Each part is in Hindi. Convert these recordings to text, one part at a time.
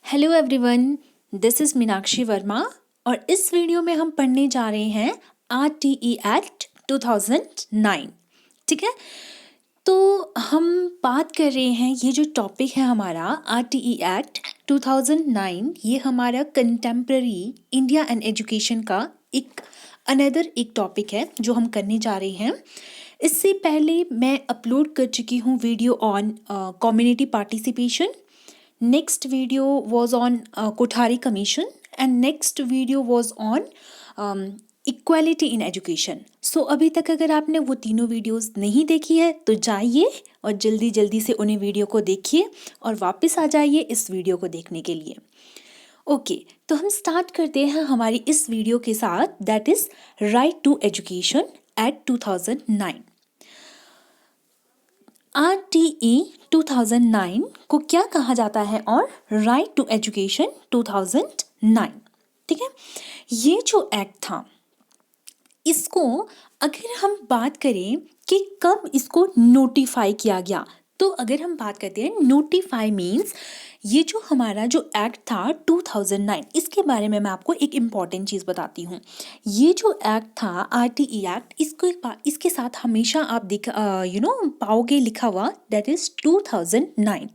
Hello everyone, this is Meenakshi Verma और इस वीडियो में हम पढ़ने जा रहे हैं RTE एक्ट 2009। ठीक है, तो हम बात कर रहे हैं, ये जो टॉपिक है हमारा RTE एक्ट 2009, ये हमारा कंटेम्प्रेरी इंडिया एंड एजुकेशन का एक टॉपिक है जो हम करने जा रहे हैं। इससे पहले मैं अपलोड कर चुकी हूँ video on community participation. Next video was on Kothari Commission and next video was on equality in education. So अभी तक अगर आपने वो तीनों वीडियोस नहीं देखी है तो जाइए और जल्दी जल्दी से उन्हें वीडियो को देखिए और वापस आ जाइए इस वीडियो को देखने के लिए। ओके, तो हम स्टार्ट करते हैं हमारी इस वीडियो के साथ, that is right to education act 2009। RTE 2009 को क्या कहा जाता है और राइट टू एजुकेशन 2009। ठीक है, ये जो एक्ट था, इसको अगर हम बात करें कि कब इसको नोटिफाई किया गया, तो अगर हम बात करते हैं नोटिफाई मीन्स ये जो हमारा जो एक्ट था 2009, इसके बारे में मैं आपको एक इम्पॉर्टेंट चीज़ बताती हूँ। ये जो एक्ट था RTE एक्ट, इसके साथ हमेशा आप पाओगे लिखा हुआ दैट इज़ 2009।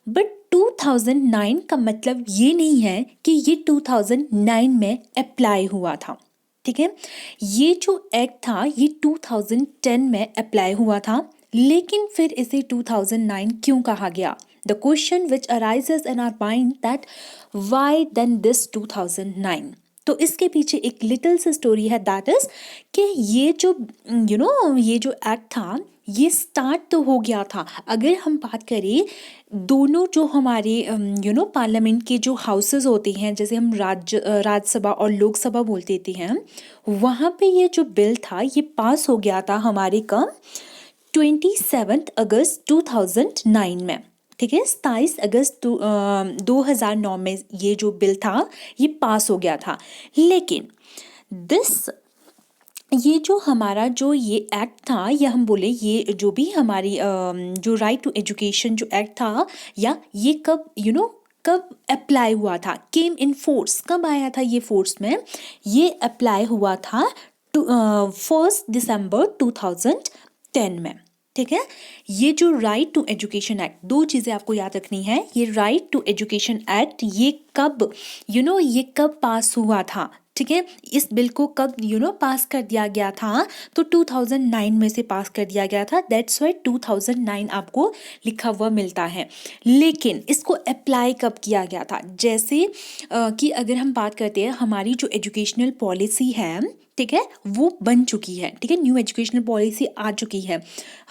बट 2009 का मतलब ये नहीं है कि ये 2009 में अप्लाई हुआ था। ठीक है, ये जो एक्ट था ये 2010 में अप्लाई हुआ था, लेकिन फिर इसे 2009 क्यों कहा गया? The question which arises in our mind that why then this 2009? तो इसके पीछे एक लिटिल सी स्टोरी है, दैट इज कि ये जो एक्ट था ये स्टार्ट तो हो गया था। अगर हम बात करें दोनों जो हमारे पार्लियामेंट के जो हाउसेस होते हैं, जैसे हम राज्यसभा और लोकसभा बोल देते हैं, वहाँ पे ये जो बिल था ये पास हो गया था हमारे 27 अगस्त 2009 में। ठीक है, 27 अगस्त 2009 में ये जो बिल था ये पास हो गया था। लेकिन ये जो हमारा जो ये एक्ट था, या हम बोले ये जो भी हमारी जो राइट टू एजुकेशन जो एक्ट था, या ये कब अप्लाई हुआ था, केम इन फोर्स, कब आया था ये फोर्स में? ये अप्लाई हुआ था 1 दिसंबर 2010 में। ठीक है, ये जो राइट टू एजुकेशन एक्ट, दो चीज़ें आपको याद रखनी है। ये राइट टू एजुकेशन एक्ट ये कब ये कब पास हुआ था? ठीक है, इस बिल को कब पास कर दिया गया था? तो 2009 में से पास कर दिया गया था, दैट्स वाई 2009 आपको लिखा हुआ मिलता है। लेकिन इसको अप्लाई कब किया गया था? जैसे कि अगर हम बात करते हैं हमारी जो एजुकेशनल पॉलिसी है, ठीक है, वो बन चुकी है। ठीक है, न्यू एजुकेशनल पॉलिसी आ चुकी है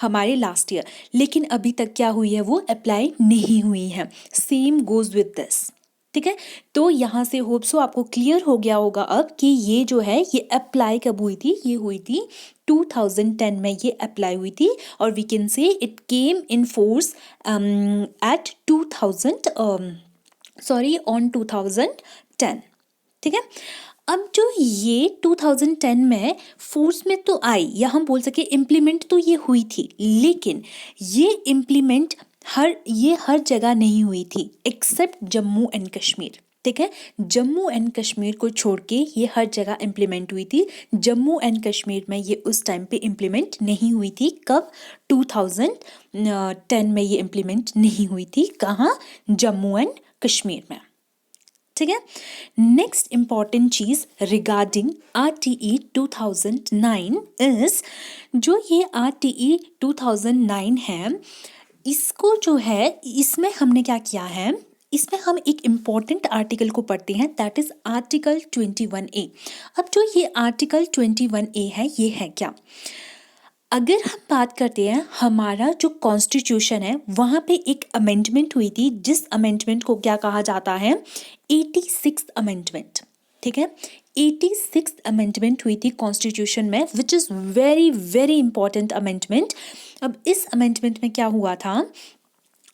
हमारे लास्ट ईयर, लेकिन अभी तक क्या हुई है, वो अप्लाई नहीं हुई है। Same goes with this. ठीक है, तो यहाँ से होप सो आपको क्लियर हो गया होगा अब कि ये जो है ये अप्लाई कब हुई थी? ये हुई थी 2010 में, ये अप्लाई हुई थी, और we can say it came in force at 2010। ठीक है, अब जो ये 2010 में फोर्स में तो आई, या हम बोल सके इम्प्लीमेंट तो ये हुई थी, लेकिन ये इम्प्लीमेंट हर जगह नहीं हुई थी एक्सेप्ट जम्मू एंड कश्मीर। ठीक है, जम्मू एंड कश्मीर को छोड़ के ये हर जगह इम्प्लीमेंट हुई थी। जम्मू एंड कश्मीर में ये उस टाइम पे इम्प्लीमेंट नहीं हुई थी। कब? 2010 में ये इम्प्लीमेंट नहीं हुई थी। कहाँ? जम्मू एंड कश्मीर में। ठीक है, next important cheese regarding RTE 2009 is, जो ये RTE 2009 है, इसको जो है, इसमें हमने क्या किया है, इसमें हम एक इम्पॉर्टेंट आर्टिकल को पढ़ते हैं, दैट इज आर्टिकल 21A। अब जो ये आर्टिकल 21A है, ये है क्या? अगर हम बात करते हैं हमारा जो कॉन्स्टिट्यूशन है, वहाँ पे एक अमेंडमेंट हुई थी, जिस अमेंडमेंट को क्या कहा जाता है? 86th amendment. ठीक है, 86th अमेंडमेंट हुई थी कॉन्स्टिट्यूशन में, which is very very important amendment. अब इस अमेंडमेंट में क्या हुआ था,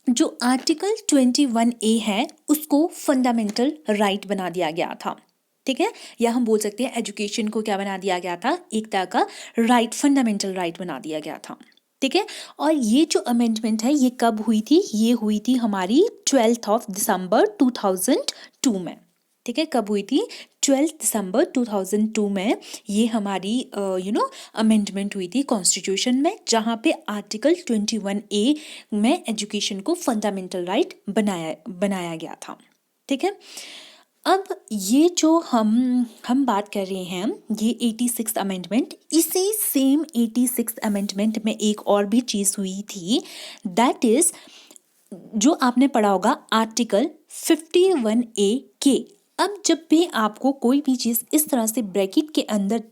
जो आर्टिकल 21A है उसको फंडामेंटल राइट बना दिया गया था। ठीक है, या हम बोल सकते हैं एजुकेशन को क्या बना दिया गया था? एक तरह का राइट, फंडामेंटल राइट बना दिया गया था। ठीक है। और ये जो अमेंडमेंट है ये कब हुई थी, ये हुई थी हमारी 12 दिसंबर 2002 में। ठीक है, कब हुई थी, 12 दिसंबर 2002 में ये हमारी अमेंडमेंट हुई थी कॉन्स्टिट्यूशन में, जहाँ पे आर्टिकल 21A में एजुकेशन को फंडामेंटल राइट बनाया गया था। ठीक है, अब ये जो हम बात कर रहे हैं ये 86 अमेंडमेंट, इसी सेम 86 अमेंडमेंट में एक और भी चीज़ हुई थी, दैट इज़ जो आपने पढ़ा होगा आर्टिकल 51A के। अब जब भी आपको कोई भी चीज़ इस तरह से ब्रैकेट के अंदर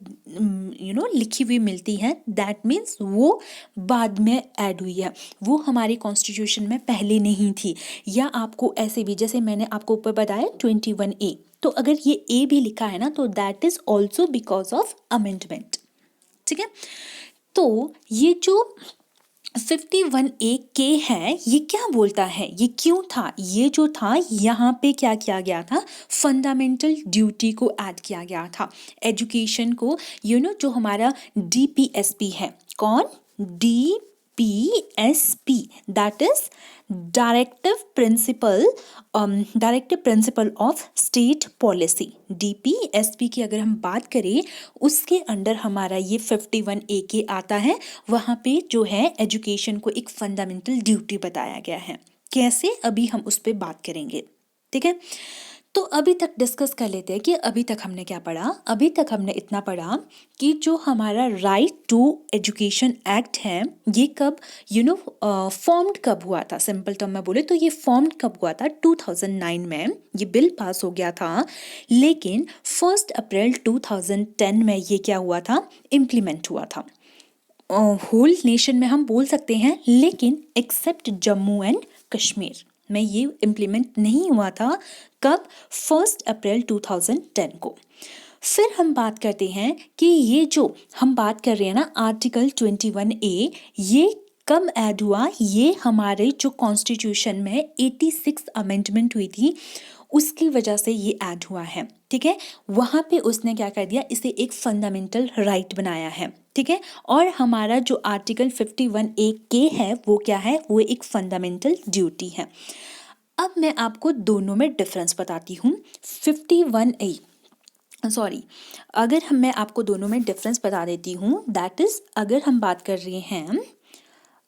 लिखी हुई मिलती है, दैट मीन्स वो बाद में ऐड हुई है, वो हमारे कॉन्स्टिट्यूशन में पहले नहीं थी। या आपको ऐसे भी, जैसे मैंने आपको ऊपर बताया 21A, तो अगर ये ए भी लिखा है ना, तो that is also because of amendment. ठीक है, तो ये जो 51A के है, ये क्या बोलता है, ये क्यों था, ये जो था यहाँ पे क्या किया गया था, फंडामेंटल ड्यूटी को ऐड किया गया था एजुकेशन को। जो हमारा DPSP है, कौन, DPSP, that is directive principle of state policy. DPSP की अगर हम बात करें, उसके अंडर हमारा ये 51A के आता है। वहाँ पे जो है एजुकेशन को एक फंडामेंटल ड्यूटी बताया गया है। कैसे, अभी हम उस पर बात करेंगे। ठीक है, तो अभी तक डिस्कस कर लेते हैं कि अभी तक हमने क्या पढ़ा। अभी तक हमने इतना पढ़ा कि जो हमारा राइट टू एजुकेशन एक्ट है, ये कब फॉर्म्ड कब हुआ था। सिंपल टर्म में बोले तो ये फॉर्म्ड कब हुआ था, 2009 में ये बिल पास हो गया था। लेकिन 1 अप्रैल 2010 में ये क्या हुआ था, इम्प्लीमेंट हुआ था होल नेशन में हम बोल सकते हैं, लेकिन एक्सेप्ट जम्मू एंड कश्मीर में ये इम्प्लीमेंट नहीं हुआ था। कब, 1 अप्रैल 2010 को। फिर हम बात करते हैं कि ये जो हम बात कर रहे हैं ना आर्टिकल 21A, ये कब ऐड हुआ, ये हमारे जो कॉन्स्टिट्यूशन में 86 अमेंडमेंट हुई थी उसकी वजह से ये ऐड हुआ है। ठीक है, वहाँ पे उसने क्या कर दिया, इसे एक फंडामेंटल राइट बनाया है। ठीक है, और हमारा जो आर्टिकल 51A के है वो क्या है, वो एक फंडामेंटल ड्यूटी है। अब मैं आपको दोनों में डिफरेंस बताती हूँ। 51A सॉरी, मैं आपको दोनों में डिफरेंस बता देती हूँ। दैट इज, अगर हम बात कर रहे हैं,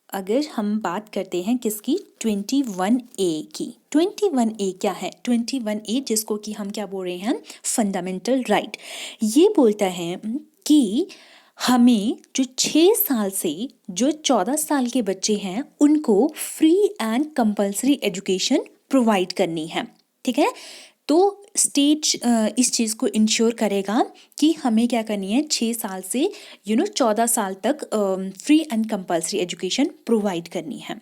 अगर हम बात करते हैं किसकी, 21A की। 21A क्या है, 21A जिसको कि हम क्या बोल रहे हैं, फंडामेंटल राइट। ये बोलता है कि हमें जो 6 साल से जो 14 साल के बच्चे हैं उनको free and compulsory education provide करनी है। ठीक है, तो स्टेट इस चीज़ को इंश्योर करेगा कि हमें क्या करनी है, 6 साल से 14 साल तक free and compulsory education provide करनी है।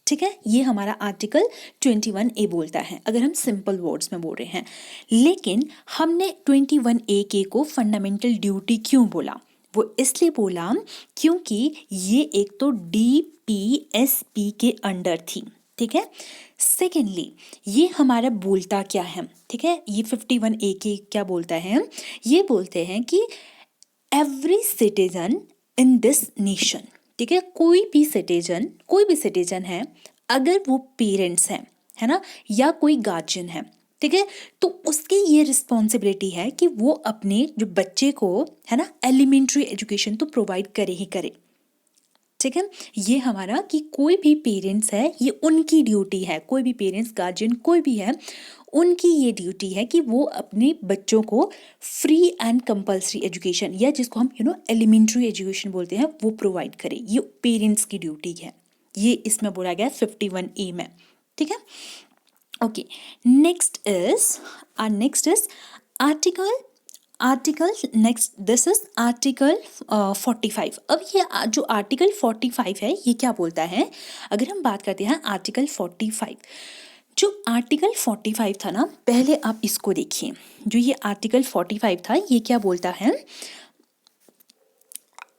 ठीक है, ये हमारा आर्टिकल 21A बोलता है, अगर हम सिंपल वर्ड्स में बोल रहे हैं। लेकिन हमने 21A के को फंडामेंटल ड्यूटी क्यों बोला, वो इसलिए बोला क्योंकि ये एक तो DPSP के अंडर थी। ठीक है, सेकेंडली ये हमारा बोलता क्या है, ठीक है, ये 51A के क्या बोलता है, ये बोलते हैं कि every citizen in this nation, ठीक है, कोई भी सिटीजन है, अगर वो पेरेंट्स हैं, है ना, या कोई गार्जियन है, ठीक है, तो उसकी ये रिस्पॉन्सिबिलिटी है कि वो अपने जो बच्चे को, है ना, एलिमेंट्री एजुकेशन तो प्रोवाइड करे ही करे। ठीक है, ये हमारा कि कोई भी पेरेंट्स है, ये उनकी ड्यूटी है, कोई भी पेरेंट्स, गार्जियन कोई भी है, उनकी ये ड्यूटी है कि वो अपने बच्चों को फ्री एंड कंपल्सरी एजुकेशन, या जिसको हम एलिमेंट्री एजुकेशन बोलते हैं, वो प्रोवाइड करें। ये पेरेंट्स की ड्यूटी है, ये इसमें बोला गया 51A में। ठीक है, okay, next is article next, this is article 45। अब ये जो आर्टिकल 45 है ये क्या बोलता है, अगर हम बात करते हैं आर्टिकल 45, जो आर्टिकल 45 था ना, पहले आप इसको देखिए, जो ये आर्टिकल 45 था ये क्या बोलता है।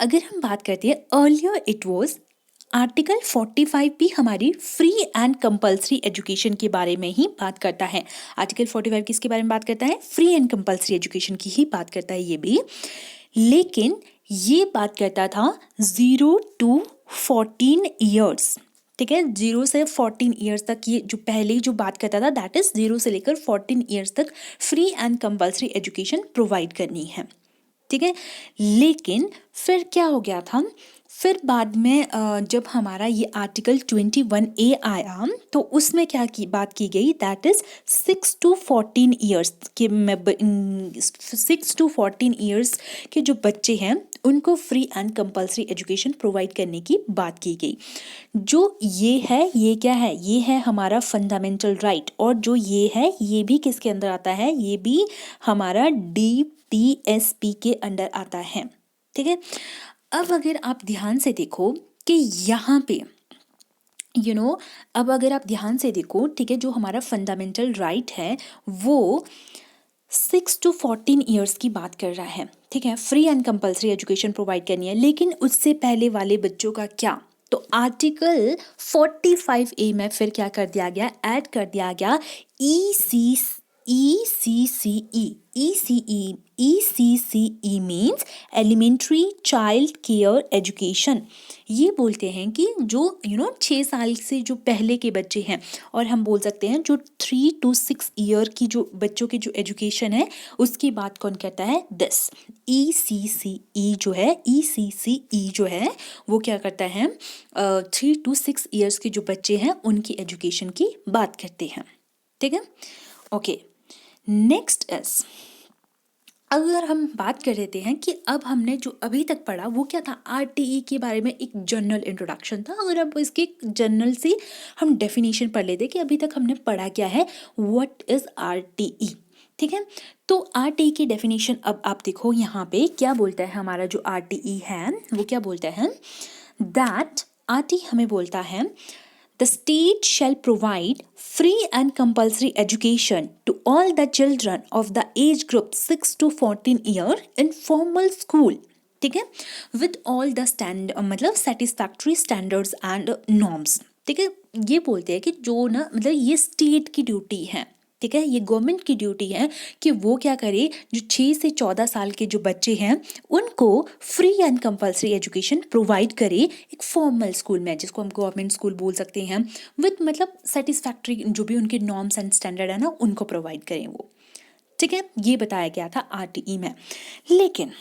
अगर हम बात करते हैं, अर्लियर इट वाज, आर्टिकल 45 भी हमारी फ्री एंड कंपल्सरी एजुकेशन के बारे में ही बात करता है। आर्टिकल 45 किसके बारे में बात करता है, फ्री एंड कंपल्सरी एजुकेशन की ही बात करता है ये भी। लेकिन ये बात करता था 0 to 14 ईयर्स, ठीक है, 0 से 14 ईयर्स तक, ये जो पहले जो बात करता था दैट इज 0 से लेकर 14 ईयर्स तक free and compulsory education provide करनी है, ठीक है। लेकिन फिर क्या हो गया था, फिर बाद में जब हमारा ये आर्टिकल 21A आया तो उसमें क्या की बात की गई, दैट इज 6 to 14 ईयर्स के 6 to 14 ईयर्स के जो बच्चे हैं उनको free and compulsory education provide करने की बात की गई। जो ये है, ये क्या है, ये है हमारा फंडामेंटल राइट, और जो ये है ये भी किसके अंदर आता है, ये भी हमारा DPSP के अंडर आता है, ठीक है। अब अगर आप ध्यान से देखो कि यहाँ पे अब अगर आप ध्यान से देखो, ठीक है, जो हमारा फंडामेंटल राइट है वो 6 to 14 ईयर्स की बात कर रहा है, ठीक है, free and compulsory education provide करनी है। लेकिन उससे पहले वाले बच्चों का क्या, तो आर्टिकल 45A में फिर क्या कर दिया गया, ऐड कर दिया गया ECCE means elementary child care education. ये बोलते हैं कि जो 6 साल से जो पहले के बच्चे हैं, और हम बोल सकते हैं जो 3 to 6 ईयर की जो बच्चों की जो एजुकेशन है उसकी बात कौन करता है, दिस ECCE जो है वो क्या करता है, 3 to 6 ईयर्स के जो बच्चे हैं उनकी एजुकेशन की बात करते हैं, ठीक है। ओके, नेक्स्ट इज, अगर हम बात कर लेते हैं कि अब हमने जो अभी तक पढ़ा वो क्या था, RTE के बारे में एक जनरल इंट्रोडक्शन था। अगर अब इसके जनरल से हम डेफिनेशन पढ़ लेते कि अभी तक हमने पढ़ा क्या है, व्हाट इज RTE, ठीक है। तो RTE की डेफिनेशन अब आप देखो यहाँ पे क्या बोलता है, हमारा जो RTE है वो क्या बोलता है, दैट RTE हमें बोलता है the state shall provide free and compulsory education to all the children of the age group 6 to 14 year in formal school, ठीक है, with all the मतलब satisfactory standards and norms, ठीक है। ये बोलते हैं कि जो ना मतलब ये स्टेट की ड्यूटी है, ठीक है, ये गवर्नमेंट की ड्यूटी है कि वो क्या करे, जो 6 से 14 साल के जो बच्चे हैं उनको free and compulsory education provide करे एक फॉर्मल स्कूल में, जिसको हम गवर्नमेंट स्कूल बोल सकते हैं, विथ मतलब सेटिस्फैक्ट्री जो भी उनके नॉर्म्स एंड स्टैंडर्ड है ना उनको प्रोवाइड करें वो, ठीक है। ये बताया गया था RTE में। लेकिन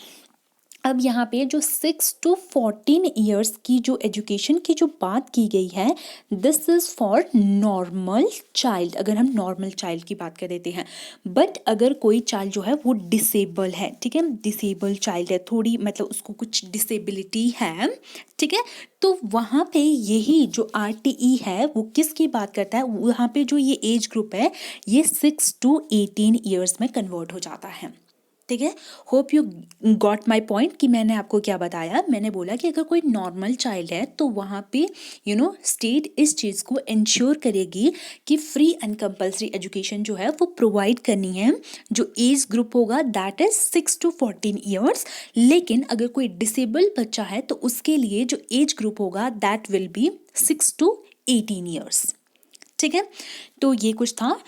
अब यहाँ पे जो 6 to 14 ईयर्स की जो एजुकेशन की जो बात की गई है, this is for normal child, अगर हम नॉर्मल चाइल्ड की बात कर देते हैं। बट अगर कोई चाइल्ड जो है वो डिसेबल है, ठीक है, डिसेबल चाइल्ड है, थोड़ी मतलब उसको कुछ डिसेबिलिटी है, ठीक है, तो वहाँ पे यही जो RTE है वो किसकी बात करता है, वहाँ पे जो ये एज ग्रुप है ये 6 to 18 ईयर्स में कन्वर्ट हो जाता है, ठीक है। Hope you got my point कि मैंने आपको क्या बताया। मैंने बोला कि अगर कोई नॉर्मल चाइल्ड है तो वहाँ पे स्टेट इस चीज़ को इंश्योर करेगी कि फ्री एंड कंपल्सरी एजुकेशन जो है वो प्रोवाइड करनी है। जो एज ग्रुप होगा दैट इज 6 to 14 ईयर्स। लेकिन अगर कोई डिसेबल बच्चा है तो उसके लिए जो एज ग्रुप होगा that will be 6 to 18 years, ठीक है। तो ये कुछ था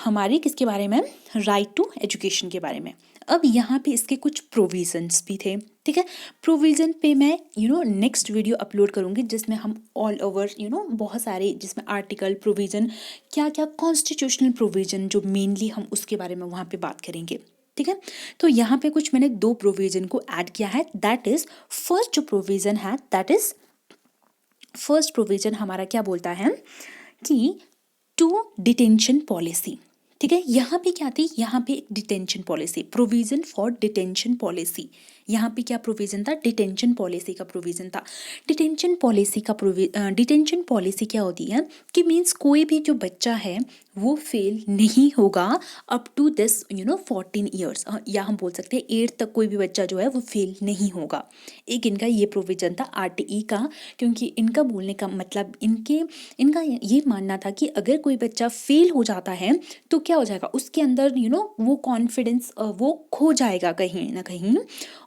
हमारे किसके बारे में, राइट टू एजुकेशन के बारे में। अब यहाँ पे इसके कुछ प्रोविजंस भी थे, ठीक है। प्रोविज़न पे मैं नेक्स्ट वीडियो अपलोड करूँगी जिसमें हम ऑल ओवर बहुत सारे जिसमें आर्टिकल प्रोविज़न क्या क्या कॉन्स्टिट्यूशनल प्रोविज़न जो मेनली हम उसके बारे में वहाँ पे बात करेंगे, ठीक है। तो यहाँ पे कुछ मैंने 2 प्रोविज़न को ऐड किया है, दैट इज़ फर्स्ट जो प्रोविज़न है दैट इज़ फर्स्ट प्रोविज़न हमारा क्या बोलता है कि टू डिटेंशन पॉलिसी, ठीक है। यहाँ पे क्या थी, यहाँ पे एक detention policy, provision for detention policy. यहाँ पे क्या प्रोविज़न था, डिटेंशन पॉलिसी का प्रोविज़न था। डिटेंशन पॉलिसी क्या होती है कि मीन्स कोई भी जो बच्चा है वो फेल नहीं होगा अप टू दिस 14 ईयर्स, या हम बोल सकते हैं 8 तक कोई भी बच्चा जो है वो फेल नहीं होगा। एक इनका ये प्रोविज़न था RTE का, क्योंकि इनका बोलने का मतलब इनका ये मानना था कि अगर कोई बच्चा फेल हो जाता है तो क्या हो जाएगा, उसके अंदर वो कॉन्फिडेंस वो खो जाएगा कहीं ना कहीं,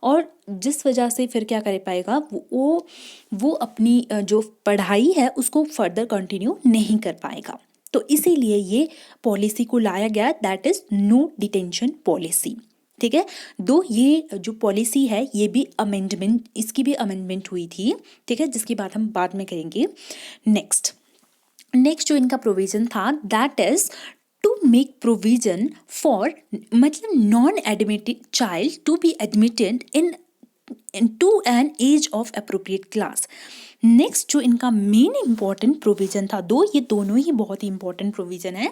और जिस वजह से फिर क्या कर पाएगा वो अपनी जो पढ़ाई है उसको फर्दर कंटिन्यू नहीं कर पाएगा। तो इसीलिए ये पॉलिसी को लाया गया, that is no detention policy, ठीक है। दो ये जो पॉलिसी है ये भी अमेंडमेंट, इसकी भी अमेंडमेंट हुई थी, ठीक है, जिसकी बात हम बाद में करेंगे। नेक्स्ट जो इनका प्रोविजन था that is to make provision for मतलब non admitted child to be admitted into an age of appropriate class. Next जो इनका मेन इंपॉर्टेंट प्रोविजन था, ये दोनों ही बहुत ही इंपॉर्टेंट प्रोविजन है।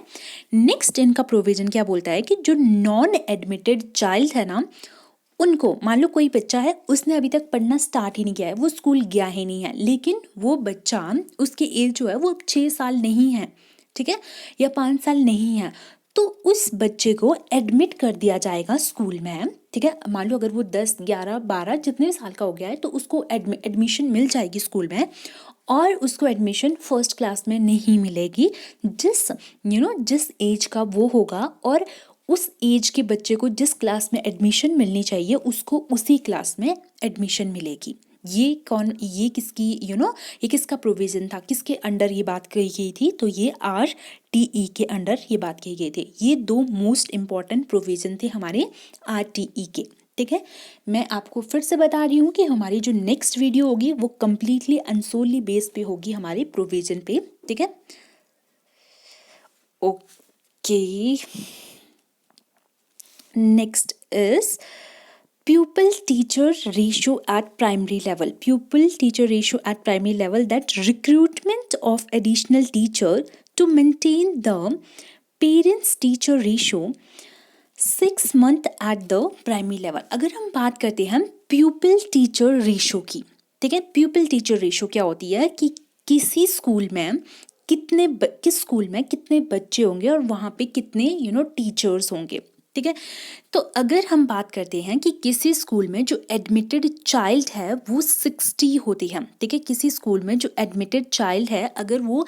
नेक्स्ट इनका प्रोविजन क्या बोलता है कि जो नॉन एडमिटेड चाइल्ड है ना, उनको मान लो कोई बच्चा है उसने अभी तक पढ़ना स्टार्ट ही नहीं किया है, वो स्कूल गया ही नहीं है, लेकिन वो बच्चा उसकी एज जो है वो 6 साल नहीं है, ठीक है, या 5 साल नहीं है, तो उस बच्चे को एडमिट कर दिया जाएगा स्कूल में, ठीक है। मान लो अगर वो 10, 11, 12 जितने भी साल का हो गया है तो उसको एडमिशन मिल जाएगी स्कूल में, और उसको एडमिशन फर्स्ट क्लास में नहीं मिलेगी, जिस एज का वो होगा, और उस एज के बच्चे को जिस क्लास में एडमिशन मिलनी चाहिए उसको उसी क्लास में एडमिशन मिलेगी। ये किसका प्रोविजन था, किसके अंडर ये बात कही गई थी, तो ये RTE के अंडर ये बात कही गई थी। ये दो मोस्ट इम्पॉर्टेंट प्रोविजन थे हमारे RTE के, ठीक है। मैं आपको फिर से बता रही हूँ कि हमारी जो नेक्स्ट वीडियो होगी वो कम्प्लीटली अनसोली बेस पे होगी हमारे प्रोविजन पे, ठीक है। Okay, next is pupil teacher ratio at primary level. Pupil teacher ratio at primary level, that recruitment of additional teacher to maintain the parents teacher ratio 6 month at the primary level. अगर हम बात करते हैं pupil teacher ratio की, ठीक है, pupil teacher ratio क्या होती है कि किसी स्कूल में किस स्कूल में कितने बच्चे होंगे और वहाँ पे कितने टीचर्स होंगे, ठीक है। तो अगर हम बात करते हैं कि किसी स्कूल में जो एडमिटेड चाइल्ड है वो 60 होती है, ठीक है, किसी स्कूल में जो एडमिटेड चाइल्ड है अगर वो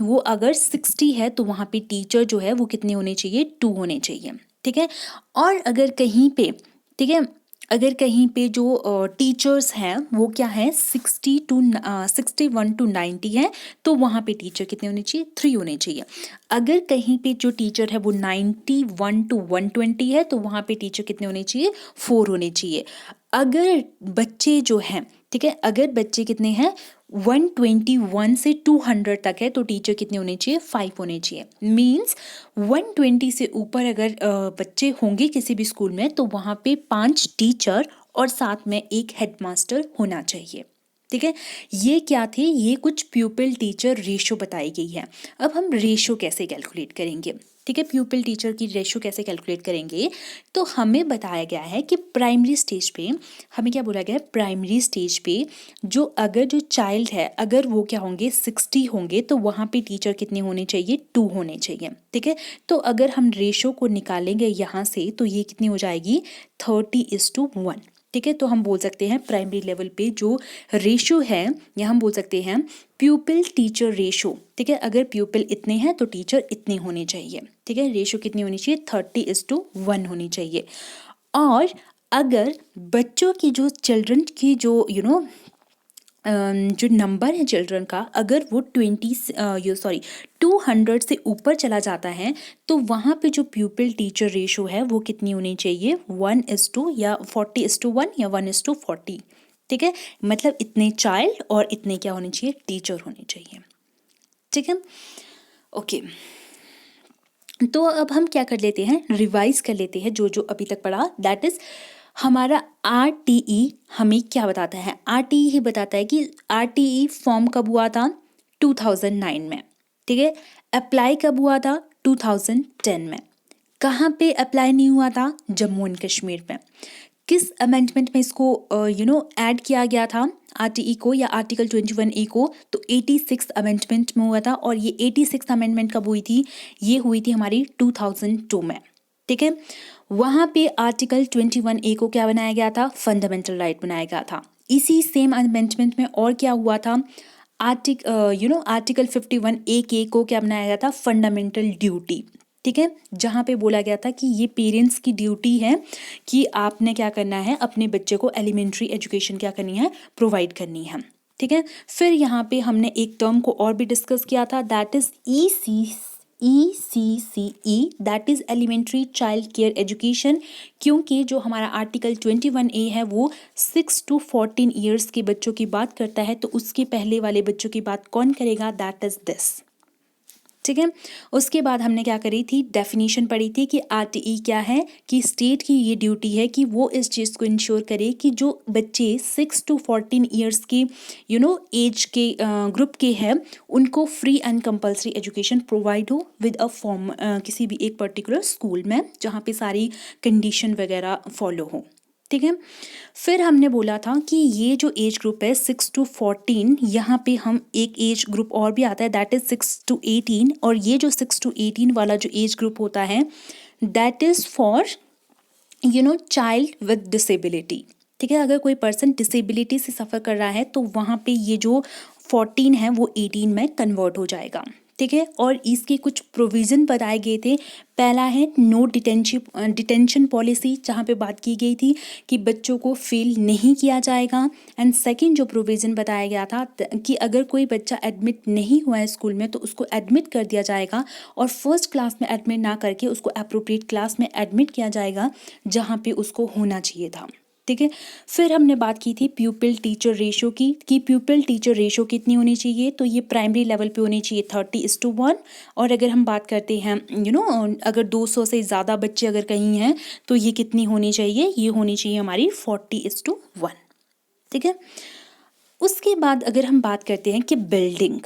वो अगर 60 है तो वहाँ पे टीचर जो है वो कितने होने चाहिए, 2 होने चाहिए, ठीक है। और अगर कहीं पे, ठीक है, अगर कहीं पे जो टीचर्स हैं वो क्या है 61 to 90 है, तो वहाँ पे टीचर कितने होने चाहिए, 3 होने चाहिए। अगर कहीं पे जो टीचर है वो 91 to 120 है, तो वहाँ पे टीचर कितने होने चाहिए, 4 होने चाहिए। अगर बच्चे जो हैं, ठीक है, अगर बच्चे कितने हैं 121 से 200 तक है, तो टीचर कितने होने चाहिए, 5 होने चाहिए। मीन्स 120 से ऊपर अगर बच्चे होंगे किसी भी स्कूल में तो वहाँ पे 5 टीचर और साथ में एक हेडमास्टर होना चाहिए, ठीक है। ये क्या थे, ये कुछ प्यूपिल टीचर रेशो बताई गई है। अब हम रेशो कैसे कैलकुलेट करेंगे, ठीक है, प्यूपिल टीचर की रेशो कैसे कैलकुलेट करेंगे, तो हमें बताया गया है कि प्राइमरी स्टेज पे हमें क्या बोला गया है, प्राइमरी स्टेज पे अगर जो चाइल्ड है अगर वो क्या होंगे 60 होंगे, तो वहाँ पे टीचर कितने होने चाहिए, 2 होने चाहिए, ठीक है। तो अगर हम रेशो को निकालेंगे यहाँ से तो ये कितनी हो जाएगी, 30:1, ठीक है। तो हम बोल सकते हैं प्राइमरी लेवल पे जो रेशो है यहाँ हम बोल सकते हैं प्यूपिल टीचर रेशो, ठीक है। अगर प्यूपिल इतने हैं तो टीचर इतने होने चाहिए, ठीक है। रेशो कितनी होनी चाहिए, 30:1 होनी चाहिए। और अगर बच्चों की जो चिल्ड्रन की जो जो नंबर है चिल्ड्रन का अगर वो 200 से ऊपर चला जाता है, तो वहाँ पे जो प्यूपिल टीचर रेशो है वो कितनी होनी चाहिए, 1:2 या 40:1 या 1:40, ठीक है। मतलब इतने चाइल्ड और इतने क्या होने चाहिए, टीचर होने चाहिए, ठीक है। ओके, तो अब हम क्या कर लेते हैं, रिवाइज कर लेते हैं जो अभी तक पढ़ा। दैट इज हमारा RTE हमें क्या बताता है, RTE ही बताता है कि RTE फॉर्म कब हुआ था, 2009 में, ठीक है। अप्लाई कब हुआ था, 2010 में। कहाँ पे अप्लाई नहीं हुआ था, जम्मू एंड कश्मीर में। किस अमेंडमेंट में इसको ऐड किया गया था RTE को या आर्टिकल 21A को, तो 86 अमेंडमेंट में हुआ था। और ये 86 अमेंडमेंट कब हुई थी, ये हुई थी हमारी 2002 में, ठीक है। वहाँ पे आर्टिकल 21A को क्या बनाया गया था, फंडामेंटल राइट बनाया गया था। इसी सेम अमेंडमेंट में और क्या हुआ था, आर्टिकल 51A को क्या बनाया गया था, फंडामेंटल ड्यूटी, ठीक है। जहाँ पे बोला गया था कि ये पेरेंट्स की ड्यूटी है कि आपने क्या करना है, अपने बच्चे को एलिमेंट्री एजुकेशन क्या करनी है, प्रोवाइड करनी है, ठीक है। फिर यहाँ पे हमने एक टर्म को और भी डिस्कस किया था, that is ECCE, that is elementary child care education, क्योंकि जो हमारा आर्टिकल 21A है वो 6 to 14 ईयर्स के बच्चों की बात करता है, तो उसके पहले वाले बच्चों की बात कौन करेगा, दैट इज़ दिस। ठीक है, उसके बाद हमने क्या करी थी, डेफिनेशन पढ़ी थी कि RTE क्या है, कि स्टेट की ये ड्यूटी है कि वो इस चीज़ को इंश्योर करे कि जो बच्चे 6 to 14 ईयर्स के एज के ग्रुप के हैं उनको free and compulsory education provide हो विद अ फॉर्म, किसी भी एक पर्टिकुलर स्कूल में जहाँ पे सारी कंडीशन वगैरह फॉलो हो। ठीक है, फिर हमने बोला था कि ये जो एज ग्रुप है 6 to 14, यहाँ पे हम एक एज ग्रुप और भी आता है दैट इज़ 6 to 18, और ये जो 6 to 18 वाला जो एज ग्रुप होता है that is for child with disability. ठीक है, अगर कोई पर्सन डिसेबिलिटी से सफ़र कर रहा है तो वहाँ पे ये जो 14 है वो 18 में कन्वर्ट हो जाएगा। ठीक है, और इसके कुछ प्रोविज़न बताए गए थे। पहला है नो डिटेंशन पॉलिसी, जहाँ पे बात की गई थी कि बच्चों को फेल नहीं किया जाएगा। एंड सेकंड जो प्रोविज़न बताया गया था कि अगर कोई बच्चा एडमिट नहीं हुआ है स्कूल में तो उसको एडमिट कर दिया जाएगा, और फर्स्ट क्लास में एडमिट ना करके उसको अप्रोप्रिएट क्लास में एडमिट किया जाएगा जहाँ पे उसको होना चाहिए था। ठीक है, फिर हमने बात की थी प्यूपिल टीचर रेशो की, कि प्यूपिल टीचर रेशो कितनी होनी चाहिए, तो ये प्राइमरी लेवल पे होनी चाहिए 30:1, और अगर हम बात करते हैं अगर 200 से ज़्यादा बच्चे अगर कहीं हैं तो ये कितनी होनी चाहिए, ये होनी चाहिए हमारी 40:1। ठीक है, उसके बाद अगर हम बात करते हैं कि बिल्डिंग,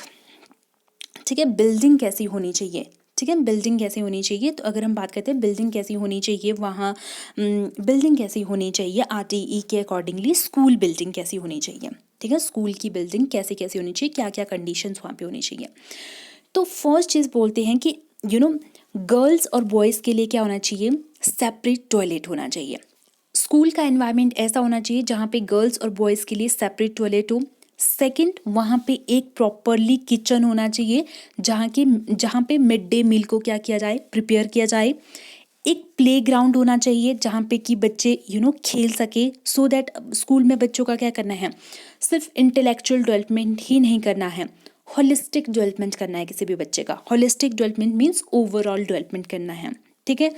ठीक है, बिल्डिंग कैसी होनी चाहिए। ठीक है, बिल्डिंग कैसी होनी चाहिए, तो अगर हम बात करते हैं बिल्डिंग कैसी होनी चाहिए, वहाँ बिल्डिंग कैसी होनी चाहिए RTE के अकॉर्डिंगली, स्कूल बिल्डिंग कैसी होनी चाहिए। ठीक है, स्कूल की बिल्डिंग कैसी कैसी होनी चाहिए, क्या क्या कंडीशंस वहाँ पे होनी चाहिए। तो फर्स्ट चीज़ बोलते हैं कि गर्ल्स और बॉयज़ के लिए क्या होना चाहिए, सेपरेट टॉयलेट होना चाहिए। स्कूल का एनवायरनमेंट ऐसा होना चाहिए जहाँ पे गर्ल्स और बॉयज़ के लिए सेपरेट टॉयलेट हो। सेकंड, वहाँ पे एक प्रॉपरली किचन होना चाहिए जहाँ पे मिड डे मील को क्या किया जाए, प्रिपेयर किया जाए। एक प्लेग्राउंड होना चाहिए जहाँ पे कि बच्चे खेल सके, सो दैट स्कूल में बच्चों का क्या करना है, सिर्फ इंटेलेक्चुअल डेवलपमेंट ही नहीं करना है, होलिस्टिक डेवलपमेंट करना है किसी भी बच्चे का। Holistic development means overall development करना है। ठीक है,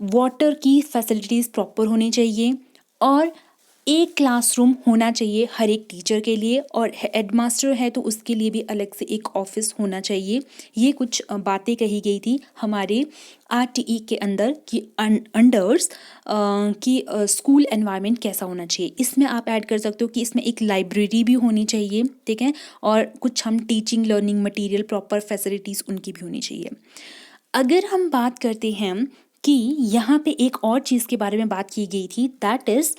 वाटर की फैसिलिटीज़ प्रॉपर होनी चाहिए, और एक क्लासरूम होना चाहिए हर एक टीचर के लिए, और हेडमास्टर है तो उसके लिए भी अलग से एक ऑफिस होना चाहिए। ये कुछ बातें कही गई थी हमारे RTE के अंदर कि अंडर्स कि स्कूल एनवायरनमेंट कैसा होना चाहिए। इसमें आप ऐड कर सकते हो कि इसमें एक लाइब्रेरी भी होनी चाहिए। ठीक है, और कुछ हम teaching learning material proper facilities उनकी भी होनी चाहिए। अगर हम बात करते हैं कि यहाँ पे एक और चीज़ के बारे में बात की गई थी that is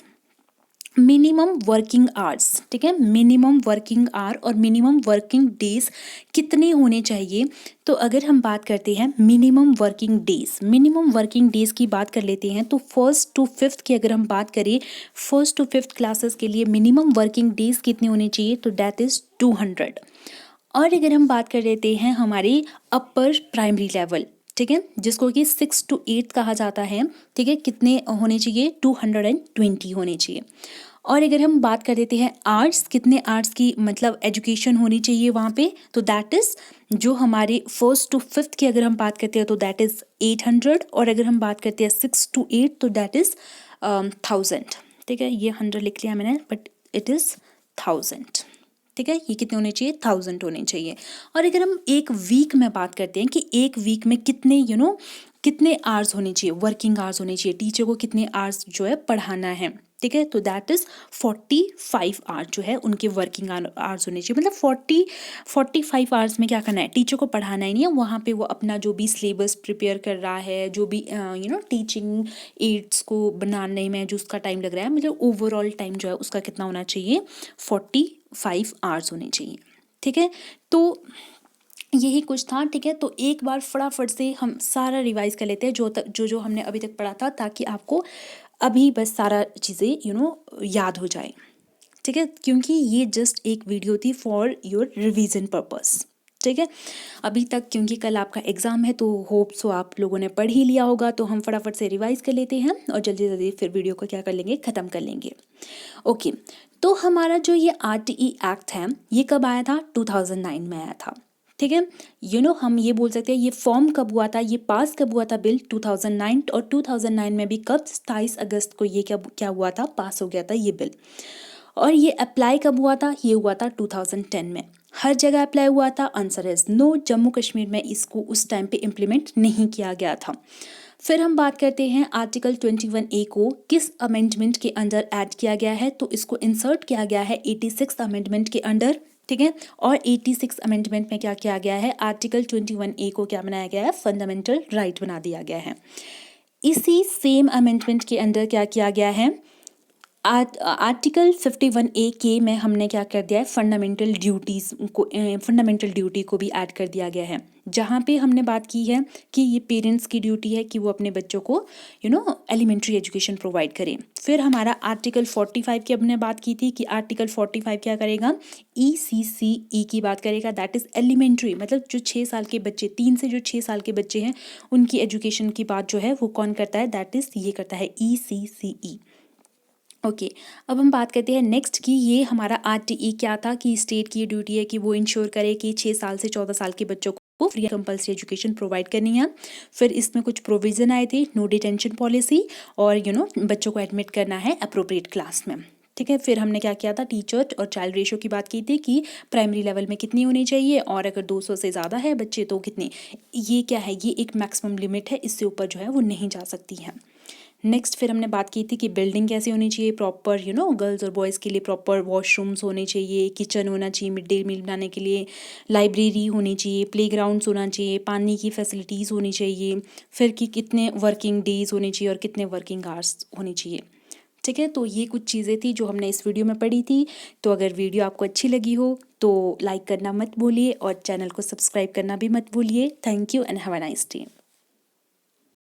minimum working hours. ठीक है, मिनिमम वर्किंग आवर और मिनिमम वर्किंग डेज कितने होने चाहिए। तो अगर हम बात करते हैं मिनिमम वर्किंग डेज की बात कर लेते हैं, तो 1st to 5th की अगर हम बात करें, 1st to 5th क्लासेस के लिए मिनिमम वर्किंग डेज कितने होने चाहिए, तो दैट इज़ 200। और अगर हम बात कर लेते हैं हमारे अपर प्राइमरी लेवल, ठीक है, जिसको कि 6 to 8 कहा जाता है, ठीक है, कितने होने चाहिए, 220 होने चाहिए। और अगर हम बात कर देते हैं आर्ट्स, कितने आर्ट्स की मतलब एजुकेशन होनी चाहिए वहाँ पे, तो दैट इज़ जो हमारे 1st to 5th की अगर हम बात करते हैं तो दैट इज़ 800, और अगर हम बात करते हैं 6 to 8 तो दैट इज़ 1000। ठीक है, ये 100 लिख लिया मैंने बट इट इज़ 1000। ठीक है, ये कितने होने चाहिए, 1000 होने चाहिए। और अगर हम एक वीक में बात करते हैं कि एक वीक में कितने कितने आवर्स होने चाहिए, वर्किंग आवर्स होने चाहिए, टीचर को कितने आवर्स जो है पढ़ाना है। ठीक है, तो दैट इज़ 45 आवर्स जो है उनके वर्किंग आवर्स होने चाहिए। मतलब 45 आवर्स में क्या करना है, टीचर को पढ़ाना ही नहीं है, वहाँ पे वो अपना जो भी सिलेबस प्रिपेयर कर रहा है, जो भी टीचिंग एड्स को बनाने में जो उसका टाइम लग रहा है, मतलब ओवरऑल टाइम जो है उसका कितना होना चाहिए, 45 आवर्स होने चाहिए। ठीक है, तो यही कुछ था। ठीक है, तो एक बार फटाफट से हम सारा रिवाइज कर लेते हैं जो हमने अभी तक पढ़ा था, ताकि आपको अभी बस सारा चीज़ें याद हो जाए। ठीक है, क्योंकि ये जस्ट एक वीडियो थी फॉर योर रिवीजन पर्पस। ठीक है, अभी तक क्योंकि कल आपका एग्ज़ाम है तो होप सो आप लोगों ने पढ़ ही लिया होगा, तो हम फटाफट से रिवाइज कर लेते हैं और जल्दी जल्दी फिर वीडियो को क्या कर लेंगे, ख़त्म कर लेंगे। ओके, तो हमारा जो ये RTE एक्ट है ये कब आया था, 2009 में आया था। ठीक है। हम ये बोल सकते हैं ये फॉर्म कब हुआ था, ये पास कब हुआ था बिल 2009, और 2009 में भी कब 27 अगस्त को ये क्या हुआ था, पास हो गया था ये बिल। और ये अप्लाई कब हुआ था, ये हुआ था 2010 में। हर जगह अप्लाई हुआ था, answer is no. Jammu Kashmir में इसको उस टाइम पे इम्प्लीमेंट नहीं किया गया था। फिर हम बात करते हैं आर्टिकल 21A को किस अमेंडमेंट के अंडर ऐड किया गया है, तो इसको इंसर्ट किया गया है 86 अमेंडमेंट के अंडर, ठीक है। और 86 अमेंडमेंट में क्या किया गया है, आर्टिकल 21A को क्या बनाया गया है, फंडामेंटल राइट बना दिया गया है। इसी सेम अमेंडमेंट के अंदर क्या किया गया है, आर्टिकल 51A के में हमने क्या कर दिया है, फंडामेंटल ड्यूटी को भी ऐड कर दिया गया है, जहाँ पे हमने बात की है कि ये पेरेंट्स की ड्यूटी है कि वो अपने बच्चों को एलिमेंट्री एजुकेशन प्रोवाइड करें। फिर हमारा आर्टिकल 45 की हमने बात की थी कि आर्टिकल 45 क्या करेगा, ECCE की बात करेगा, दैट इज़ एलिमेंट्री, मतलब जो 6 साल के बच्चे, 3 से जो 6 साल के बच्चे हैं उनकी एजुकेशन की बात जो है वो कौन करता है, दैट इज़ ये करता है ECCE। ओके, अब हम बात करते हैं नेक्स्ट कि ये हमारा RTE क्या था, कि स्टेट की ड्यूटी है कि वो इंश्योर करे कि 6 साल से 14 साल के बच्चों को फ्री कंपल्सरी एजुकेशन प्रोवाइड करनी है। फिर इसमें कुछ प्रोविज़न आए थे, नो डिटेंशन पॉलिसी, और बच्चों को एडमिट करना है अप्रोप्रिएट क्लास में, ठीक है। फिर हमने क्या किया था, टीचर और चाइल्ड रेशो की बात की थी कि प्राइमरी लेवल में कितनी होनी चाहिए, और अगर 200 से ज़्यादा है बच्चे तो कितने, ये क्या है, ये एक मैक्सिमम लिमिट है, इससे ऊपर जो है वो नहीं जा सकती है। नेक्स्ट फिर हमने बात की थी कि बिल्डिंग कैसी होनी चाहिए, प्रॉपर गर्ल्स और बॉयज़ के लिए प्रॉपर वॉशरूम्स होने चाहिए, किचन होना चाहिए मिड डे मील बनाने के लिए, लाइब्रेरी होनी चाहिए, प्लेग्राउंड्स होना चाहिए, पानी की फैसिलिटीज़ होनी चाहिए, फिर कि कितने वर्किंग डेज होने चाहिए और कितने वर्किंग आवर्स होने चाहिए, ठीक है। तो ये कुछ चीज़ें थी जो हमने इस वीडियो में पढ़ी थी। तो अगर वीडियो आपको अच्छी लगी हो तो लाइक करना मत भूलिए और चैनल को सब्सक्राइब करना भी मत भूलिए। Thank you and have a nice day.